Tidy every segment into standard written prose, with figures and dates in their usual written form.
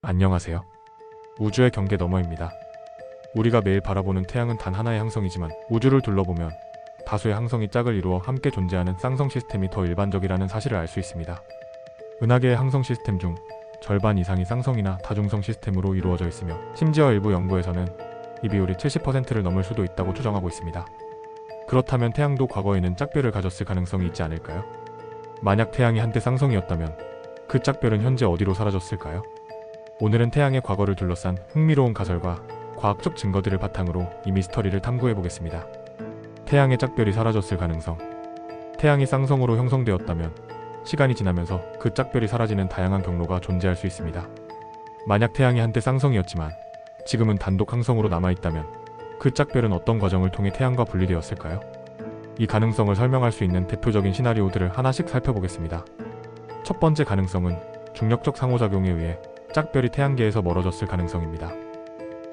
안녕하세요. 우주의 경계 너머입니다. 우리가 매일 바라보는 태양은 단 하나의 항성이지만 우주를 둘러보면 다수의 항성이 짝을 이루어 함께 존재하는 쌍성 시스템이 더 일반적이라는 사실을 알 수 있습니다. 은하계의 항성 시스템 중 절반 이상이 쌍성이나 다중성 시스템으로 이루어져 있으며 심지어 일부 연구에서는 이 비율이 70%를 넘을 수도 있다고 추정하고 있습니다. 그렇다면 태양도 과거에는 짝별을 가졌을 가능성이 있지 않을까요? 만약 태양이 한때 쌍성이었다면 그 짝별은 현재 어디로 사라졌을까요? 오늘은 태양의 과거를 둘러싼 흥미로운 가설과 과학적 증거들을 바탕으로 이 미스터리를 탐구해보겠습니다. 태양의 짝별이 사라졌을 가능성. 태양이 쌍성으로 형성되었다면 시간이 지나면서 그 짝별이 사라지는 다양한 경로가 존재할 수 있습니다. 만약 태양이 한때 쌍성이었지만 지금은 단독 항성으로 남아있다면 그 짝별은 어떤 과정을 통해 태양과 분리되었을까요? 이 가능성을 설명할 수 있는 대표적인 시나리오들을 하나씩 살펴보겠습니다. 첫 번째 가능성은 중력적 상호작용에 의해 짝별이 태양계에서 멀어졌을 가능성입니다.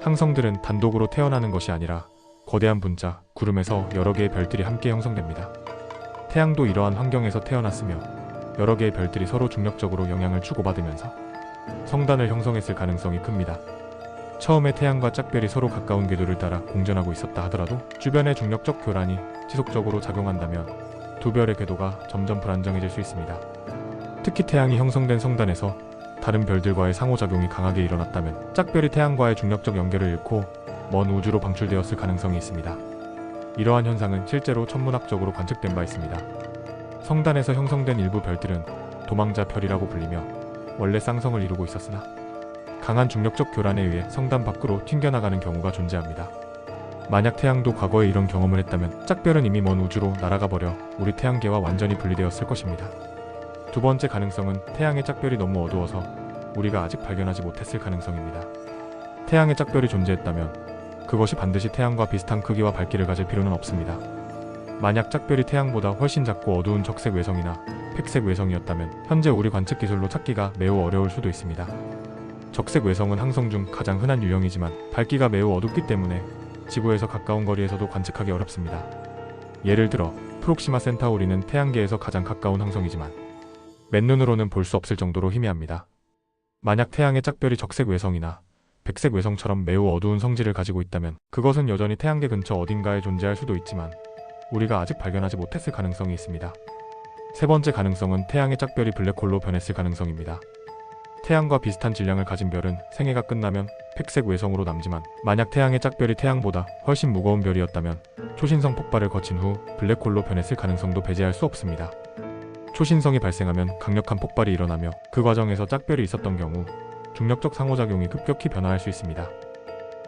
항성들은 단독으로 태어나는 것이 아니라 거대한 분자, 구름에서 여러 개의 별들이 함께 형성됩니다. 태양도 이러한 환경에서 태어났으며 여러 개의 별들이 서로 중력적으로 영향을 주고받으면서 성단을 형성했을 가능성이 큽니다. 처음에 태양과 짝별이 서로 가까운 궤도를 따라 공전하고 있었다 하더라도 주변의 중력적 교란이 지속적으로 작용한다면 두 별의 궤도가 점점 불안정해질 수 있습니다. 특히 태양이 형성된 성단에서 다른 별들과의 상호작용이 강하게 일어났다면 짝별이 태양과의 중력적 연결을 잃고 먼 우주로 방출되었을 가능성이 있습니다. 이러한 현상은 실제로 천문학적으로 관측된 바 있습니다. 성단에서 형성된 일부 별들은 도망자 별이라고 불리며 원래 쌍성을 이루고 있었으나 강한 중력적 교란에 의해 성단 밖으로 튕겨나가는 경우가 존재합니다. 만약 태양도 과거에 이런 경험을 했다면 짝별은 이미 먼 우주로 날아가 버려 우리 태양계와 완전히 분리되었을 것입니다. 두 번째 가능성은 태양의 짝별이 너무 어두워서 우리가 아직 발견하지 못했을 가능성입니다. 태양의 짝별이 존재했다면 그것이 반드시 태양과 비슷한 크기와 밝기를 가질 필요는 없습니다. 만약 짝별이 태양보다 훨씬 작고 어두운 적색 외성이나 팩색 외성이었다면 현재 우리 관측 기술로 찾기가 매우 어려울 수도 있습니다. 적색 외성은 항성 중 가장 흔한 유형이지만 밝기가 매우 어둡기 때문에 지구에서 가까운 거리에서도 관측하기 어렵습니다. 예를 들어 프록시마 센타우리는 태양계에서 가장 가까운 항성이지만 맨눈으로는 볼 수 없을 정도로 희미합니다. 만약 태양의 짝별이 적색 외성이나 백색 외성처럼 매우 어두운 성질을 가지고 있다면 그것은 여전히 태양계 근처 어딘가에 존재할 수도 있지만 우리가 아직 발견하지 못했을 가능성이 있습니다. 세 번째 가능성은 태양의 짝별이 블랙홀로 변했을 가능성입니다. 태양과 비슷한 질량을 가진 별은 생애가 끝나면 팩색 외성으로 남지만 만약 태양의 짝별이 태양보다 훨씬 무거운 별이었다면 초신성 폭발을 거친 후 블랙홀로 변했을 가능성도 배제할 수 없습니다. 초신성이 발생하면 강력한 폭발이 일어나며 그 과정에서 짝별이 있었던 경우 중력적 상호작용이 급격히 변화할 수 있습니다.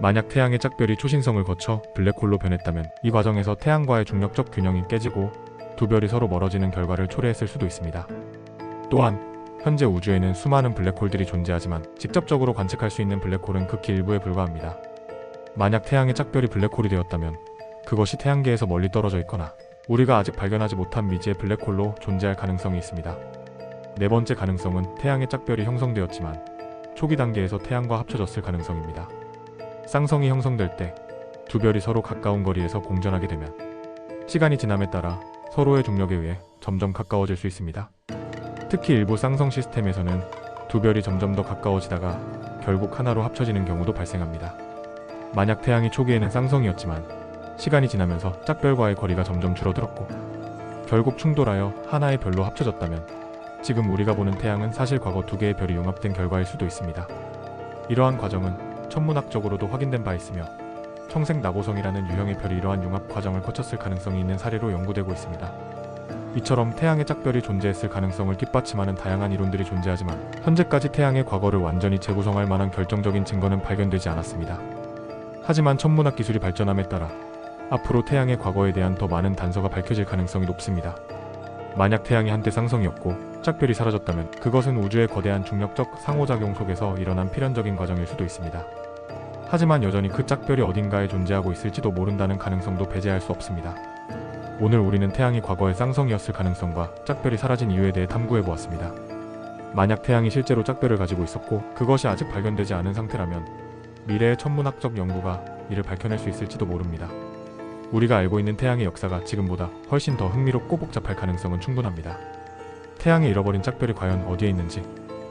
만약 태양의 짝별이 초신성을 거쳐 블랙홀로 변했다면 이 과정에서 태양과의 중력적 균형이 깨지고 두 별이 서로 멀어지는 결과를 초래했을 수도 있습니다. 또한 현재 우주에는 수많은 블랙홀들이 존재하지만 직접적으로 관측할 수 있는 블랙홀은 극히 일부에 불과합니다. 만약 태양의 짝별이 블랙홀이 되었다면 그것이 태양계에서 멀리 떨어져 있거나 우리가 아직 발견하지 못한 미지의 블랙홀로 존재할 가능성이 있습니다. 네 번째 가능성은 태양의 짝별이 형성되었지만 초기 단계에서 태양과 합쳐졌을 가능성입니다. 쌍성이 형성될 때 두 별이 서로 가까운 거리에서 공전하게 되면 시간이 지남에 따라 서로의 중력에 의해 점점 가까워질 수 있습니다. 특히 일부 쌍성 시스템에서는 두 별이 점점 더 가까워지다가 결국 하나로 합쳐지는 경우도 발생합니다. 만약 태양이 초기에는 쌍성이었지만 시간이 지나면서 짝별과의 거리가 점점 줄어들었고 결국 충돌하여 하나의 별로 합쳐졌다면 지금 우리가 보는 태양은 사실 과거 두 개의 별이 융합된 결과일 수도 있습니다. 이러한 과정은 천문학적으로도 확인된 바 있으며 청색 나고성이라는 유형의 별이 이러한 융합 과정을 거쳤을 가능성이 있는 사례로 연구되고 있습니다. 이처럼 태양의 짝별이 존재했을 가능성을 뒷받침하는 다양한 이론들이 존재하지만 현재까지 태양의 과거를 완전히 재구성할 만한 결정적인 증거는 발견되지 않았습니다. 하지만 천문학 기술이 발전함에 따라 앞으로 태양의 과거에 대한 더 많은 단서가 밝혀질 가능성이 높습니다. 만약 태양이 한때 쌍성이었고 짝별이 사라졌다면 그것은 우주의 거대한 중력적 상호작용 속에서 일어난 필연적인 과정일 수도 있습니다. 하지만 여전히 그 짝별이 어딘가에 존재하고 있을지도 모른다는 가능성도 배제할 수 없습니다. 오늘 우리는 태양이 과거에 쌍성이었을 가능성과 짝별이 사라진 이유에 대해 탐구해보았습니다. 만약 태양이 실제로 짝별을 가지고 있었고 그것이 아직 발견되지 않은 상태라면 미래의 천문학적 연구가 이를 밝혀낼 수 있을지도 모릅니다. 우리가 알고 있는 태양의 역사가 지금보다 훨씬 더 흥미롭고 복잡할 가능성은 충분합니다. 태양의 잃어버린 짝별이 과연 어디에 있는지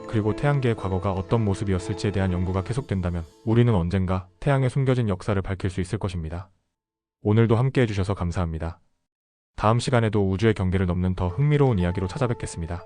그리고 태양계의 과거가 어떤 모습이었을지에 대한 연구가 계속된다면 우리는 언젠가 태양에 숨겨진 역사를 밝힐 수 있을 것입니다. 오늘도 함께 해주셔서 감사합니다. 다음 시간에도 우주의 경계를 넘는 더 흥미로운 이야기로 찾아뵙겠습니다.